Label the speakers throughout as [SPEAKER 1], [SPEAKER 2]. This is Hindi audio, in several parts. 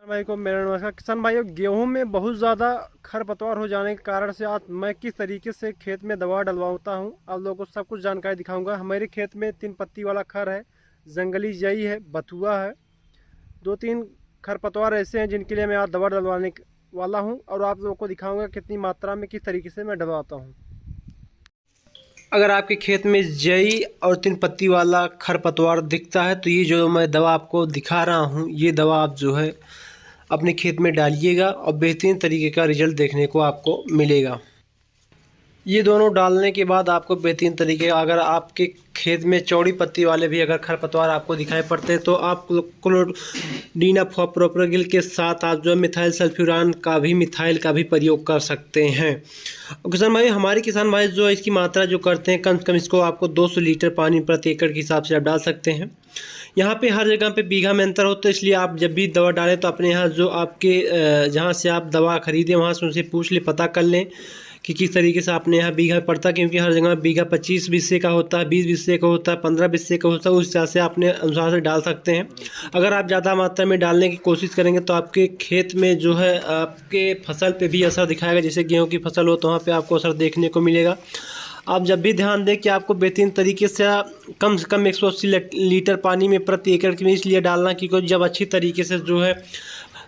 [SPEAKER 1] भाई को मेरा नमस्कार। किसान भाइयों, गेहूं में बहुत ज़्यादा खरपतवार हो जाने के कारण से आज मैं किस तरीके से खेत में दवा डलवाता हूं, आप लोगों को सब कुछ जानकारी दिखाऊंगा। हमारे खेत में 3 पत्ती वाला खर है, जंगली जई है, बथुआ है। 2-3 खरपतवार ऐसे हैं जिनके लिए मैं आज दवा डलवाने वाला हूँ और आप लोगों को दिखाऊंगा कितनी मात्रा में किस तरीके से मैं डलवाता हूँ। अगर आपके खेत में जई और 3 पत्ती वाला खरपतवार दिखता है तो ये जो मैं दवा आपको दिखा रहा हूँ, ये दवा आप जो है अपने खेत में डालिएगा और बेहतरीन तरीके का रिजल्ट देखने को आपको मिलेगा। ये दोनों डालने के बाद आपको बेहतरीन तरीके, अगर आपके खेत में चौड़ी पत्ती वाले भी अगर खरपतवार आपको दिखाई पड़ते हैं तो आप क्लोरोडीनाफॉप्रोपिल के साथ आप जो मिथाइल सल्फ्यूरान का भी प्रयोग कर सकते हैं। किसान भाई, हमारे किसान भाई जो इसकी मात्रा जो करते हैं, कम से कम इसको आपको 200 लीटर पानी प्रति एकड़ के हिसाब से आप डाल सकते हैं। यहाँ पे हर जगह पे बीघा में अंतर होता है, इसलिए आप जब भी दवा डालें तो अपने यहाँ जो आपके जहाँ से आप दवा खरीदें वहाँ से उनसे पूछ लें, पता कर लें कि किस तरीके से आपने यहाँ बीघा पड़ता है, क्योंकि हर जगह बीघा 25 बिस्से का होता है, 20 बिस्से का होता है, 15 बिस्से का होता है। उस हिसाब से अपने अनुसार से डाल सकते हैं। अगर आप ज़्यादा मात्रा में डालने की कोशिश करेंगे तो आपके खेत में जो है आपके फसल पे भी असर दिखाएगा। जैसे गेहूँ की फसल हो तो वहाँ पर आपको असर देखने को मिलेगा। आप जब भी ध्यान दें कि आपको बेहतरीन तरीके से कम 180 लीटर पानी में प्रति एकड़ में इसलिए डालना क्योंकि जब अच्छी तरीके से जो है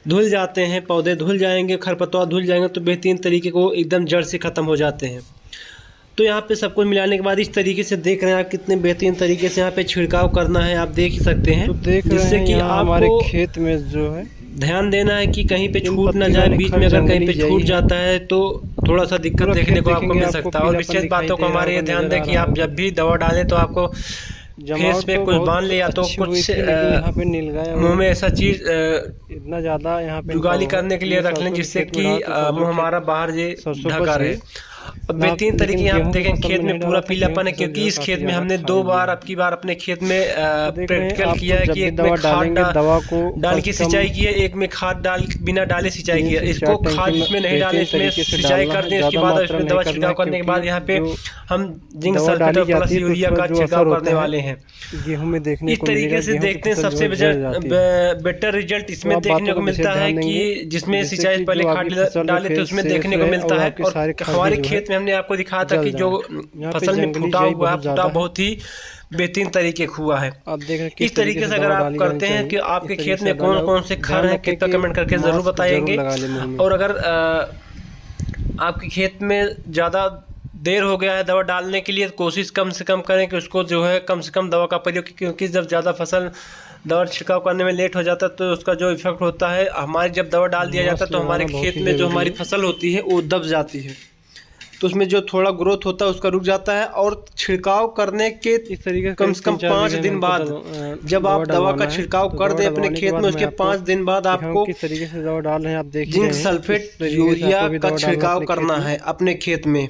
[SPEAKER 1] धुल जाते हैं, पौधे धुल जाएंगे, खरपतवार धुल जाएंगे तो बेहतरीन तरीके को एकदम जड़ से ख़त्म हो जाते हैं। तो यहाँ पे सब कुछ मिलाने के बाद इस तरीके से देख रहे हैं आप कितने बेहतरीन तरीके से यहाँ पे छिड़काव करना है, आप देख ही सकते हैं।
[SPEAKER 2] तो देख रहे हैं कि हमारे खेत में जो है
[SPEAKER 1] ध्यान देना है कि कहीं पे छूट ना जाए, बीच में अगर कहीं पे छूट जाता है तो थोड़ा सा दिक्कत देखने को आपको मिल सकता है। और विशेष बातों को हमारे ये ध्यान दें कि आप जब भी दवा डालें तो आपको फेस पे कुछ बांध ले या तो कुछ मुंह में ऐसा चीज
[SPEAKER 2] इतना ज़्यादा यहाँ पे
[SPEAKER 1] जुगाली करने के लिए रख लें जिससे कि मुंह हमारा बाहर ये ढका रहे। अब बेहतरीन तरीके आप देखें खेत में पूरा पीलापन है, क्योंकि इस खेत में हमने 2 बार अब बार अपने खेत में प्रैक्टिकल किया है कि एक में खाद डाल के सिंचाई की है, एक में खाद डाल बिना डाले सिंचाई की है। इसको खाद इसमें नहीं डालें, इसमें सिंचाई कर दें, उसके बाद इसमें दवा छिड़काव करने के बाद यहाँ पे हम जिंक सल्फेट और प्लस यूरिया का छिड़काव करने वाले हैं।
[SPEAKER 2] गेहूं में देखने
[SPEAKER 1] इस तरीके से देखते हैं सबसे बेटर रिजल्ट इसमें देखने को मिलता है कि जिसमें सिंचाई पहले खाद डाले तो उसमें देखने को मिलता है। और हमारे खेत में हमने आपको दिखाया था कि जो फसल में फूटा हुआ है, फूटा बहुत ही बेहतरीन तरीके हुआ है। इस तरीके से अगर आप करते हैं कि आपके खेत में कौन कौन से खर हैं, कृपया कमेंट करके ज़रूर बताएंगे। और अगर आपके खेत में ज़्यादा देर हो गया है दवा डालने के लिए, कोशिश कम से कम करें कि उसको जो है कम से कम दवा का प्रयोग, क्योंकि जब ज़्यादा फसल दवा छिड़काव करने में लेट हो जाता है तो उसका जो इफेक्ट होता है, हमारी जब दवा डाल दिया जाता है तो हमारे खेत में जो हमारी फसल होती है वो दब जाती है, तो उसमें जो थोड़ा ग्रोथ होता है उसका रुक जाता है। और छिड़काव करने के कम से कम 5 दिन बाद जब आप दवा का छिड़काव कर दें अपने खेत में, उसके 5 दिन बाद आपको
[SPEAKER 2] किस तरीके से दवा डाल रहे हैं आप देखिए,
[SPEAKER 1] जिंक सल्फेट यूरिया का छिड़काव करना है अपने खेत में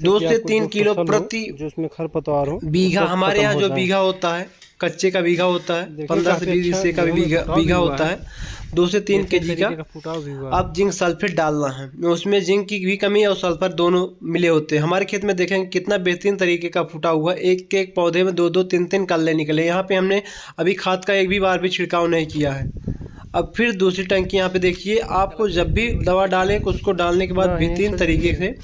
[SPEAKER 1] 2 से 3 किलो प्रति
[SPEAKER 2] जो उसमें खरपतवार हो
[SPEAKER 1] बीघा। हमारे यहाँ जो बीघा होता है, कच्चे का बीघा होता है, 15 से 20 हिस्से का भी बीघा होता है, 2 से 3 केजी का आप जिंक सल्फेट डालना है। उसमें जिंक की भी कमी और सल्फर दोनों मिले होते हैं। हमारे खेत में देखेंगे कितना बेहतरीन तरीके का फूटा हुआ, एक एक पौधे में 2-2 3-3 कल्ले निकले। यहाँ पे हमने अभी खाद का एक भी बार भी छिड़काव नहीं किया है। अब फिर दूसरी टंकी यहाँ पे देखिए, आपको जब भी दवा डालें उसको डालने के बाद बेहतरीन तरीके से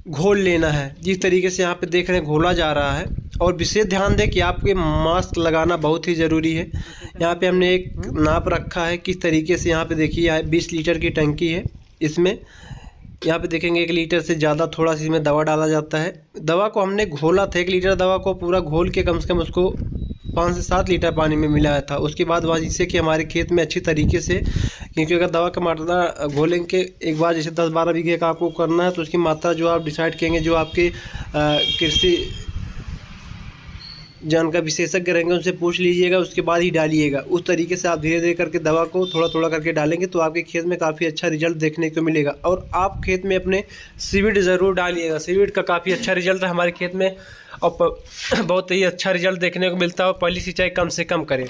[SPEAKER 1] घोल लेना है। जिस तरीके से यहाँ पे देख रहे हैं घोला जा रहा है। और विशेष ध्यान दें कि आपके मास्क लगाना बहुत ही ज़रूरी है। यहाँ पे हमने एक नाप रखा है किस तरीके से, यहाँ पे देखिए 20 लीटर की टंकी है। इसमें यहाँ पे देखेंगे 1 लीटर से ज़्यादा थोड़ा सी इसमें दवा डाला जाता है। दवा को हमने घोला था, 1 लीटर दवा को पूरा घोल के कम से कम उसको 5 से 7 लीटर पानी में मिलाया था। उसके बाद वह जिससे कि हमारे खेत में अच्छी तरीके से, क्योंकि अगर दवा का मात्रा घोलेंगे एक बार जैसे 10-12 बीघे का आपको करना है तो उसकी मात्रा जो आप डिसाइड करेंगे, जो आपके कृषि जानकार विशेषज्ञ रहेंगे उनसे पूछ लीजिएगा, उसके बाद ही डालिएगा। उस तरीके से आप धीरे धीरे करके दवा को थोड़ा थोड़ा करके डालेंगे तो आपके खेत में काफ़ी अच्छा रिजल्ट देखने को मिलेगा। और आप खेत में अपने सीवीड ज़रूर डालिएगा, सीवीड का काफ़ी अच्छा रिजल्ट है हमारे खेत में और बहुत ही अच्छा रिजल्ट देखने को मिलता है। और पहली सिंचाई कम से कम करें।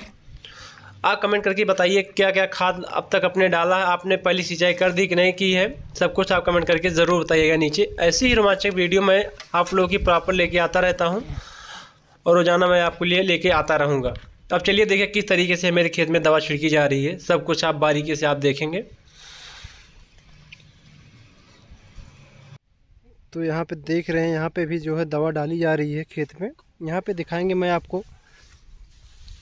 [SPEAKER 1] आप कमेंट करके बताइए क्या क्या खाद अब तक आपने डाला है, आपने पहली सिंचाई कर दी कि नहीं की है, सब कुछ आप कमेंट करके ज़रूर बताइएगा नीचे। ऐसी ही रोमांचक वीडियो मैं आप लोगों की प्रॉपर लेके आता रहता हूँ और रोज़ाना मैं आपके लिए लेके आता रहूँगा। तो अब चलिए देखिए किस तरीके से मेरे खेत में दवा छिड़की जा रही है। सब कुछ आप बारीकी से आप देखेंगे।
[SPEAKER 2] तो यहाँ पे देख रहे हैं, यहाँ पे भी जो है दवा डाली जा रही है खेत में। यहाँ पे दिखाएंगे मैं आपको,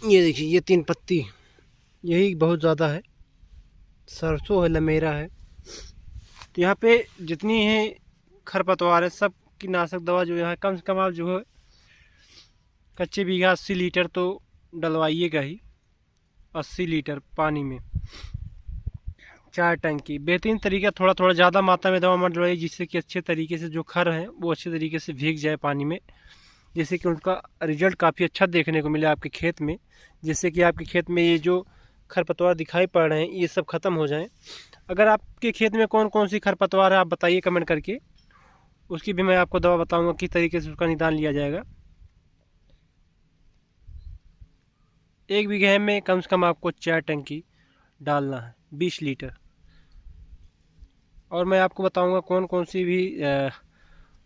[SPEAKER 2] ये देखिए ये 3 पत्ती, यही बहुत ज़्यादा है, सरसों है, लमेरा है। तो यहाँ पे जितनी है खरपतवार है, सब कीटनाशक दवा जो यहाँ कम से कम आप जो है कच्चे बीघा 80 लीटर तो डलवाइएगा ही। 80 लीटर पानी में 4 टंकी, बेहतरीन तरीका। थोड़ा थोड़ा ज़्यादा मात्रा में दवा मत डलवाइए, जिससे कि अच्छे तरीके से जो खर हैं वो अच्छे तरीके से भीग जाए पानी में, जिससे कि उनका रिजल्ट काफ़ी अच्छा देखने को मिले आपके खेत में। जिससे कि आपके खेत में ये जो खरपतवार दिखाई पड़ रहे हैं ये सब ख़त्म हो जाएं। अगर आपके खेत में कौन कौन सी खरपतवार है आप बताइए कमेंट करके, उसकी भी मैं आपको दवा बताऊंगा किस तरीके से उसका निदान लिया जाएगा। 1 बीघे में कम से कम आपको 4 टंकी डालना है, 20 लीटर। और मैं आपको बताऊंगा कौन कौन सी भी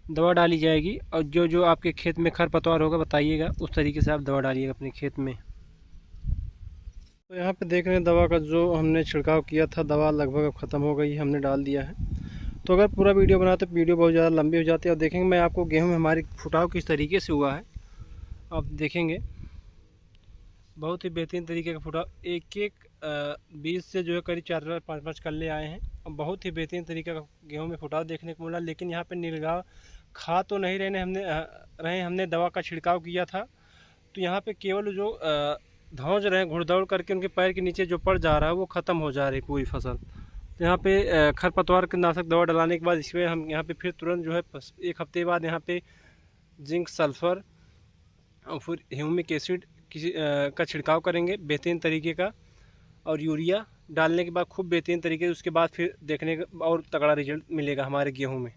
[SPEAKER 2] दवा डाली जाएगी, और जो जो आपके खेत में खरपतवार होगा बताइएगा, उस तरीके से आप दवा डालिएगा अपने खेत में। तो यहाँ पे देख रहे हैं दवा का जो हमने छिड़काव किया था, दवा लगभग अब ख़त्म हो गई, हमने डाल दिया है। तो अगर पूरा वीडियो बनाते तो वीडियो बहुत ज़्यादा लंबी हो जाती है। और देखेंगे मैं आपको गेहूं में हमारी फुटाव किस तरीके से हुआ है, आप देखेंगे बहुत ही बेहतरीन तरीके का फुटाव। एक बीज से जो है करीब 4-5 कल्ले आए हैं। और बहुत ही बेहतरीन तरीके का गेहूँ में फुटाव देखने को मिला। लेकिन यहाँ पर नीलगांव खा तो नहीं हमने दवा का छिड़काव किया था। तो यहाँ पर केवल जो धौंस रहे हैं घुड़दौड़ करके, उनके पैर के नीचे जो पड़ जा रहा है वो ख़त्म हो जा रही है पूरी फसल। तो यहाँ पे खरपतवार के नाशक दवा डलाने के बाद इसमें हम यहाँ पे फिर तुरंत जो है 1 हफ्ते बाद यहाँ पे जिंक, सल्फ़र और फिर ह्यूमिक एसिड का छिड़काव करेंगे बेहतरीन तरीके का। और यूरिया डालने के बाद खूब बेहतरीन तरीके से उसके बाद फिर देखने का और तगड़ा रिजल्ट मिलेगा हमारे गेहूँ में।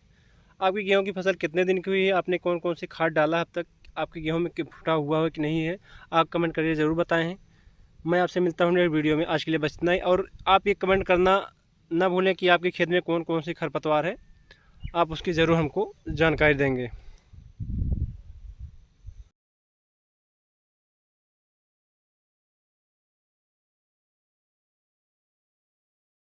[SPEAKER 2] आपकी गेहूँ की फसल कितने दिन की हुई है, आपने कौन कौन सी खाद डाला अब तक, आपके गेहूं में फुटाव हुआ है कि नहीं है, आप कमेंट करके ज़रूर बताएं। मैं आपसे मिलता हूं नेक्स्ट वीडियो में। आज के लिए बस इतना ही। और आप ये कमेंट करना ना भूलें कि आपके खेत में कौन कौन सी खरपतवार है, आप उसकी ज़रूर हमको जानकारी देंगे।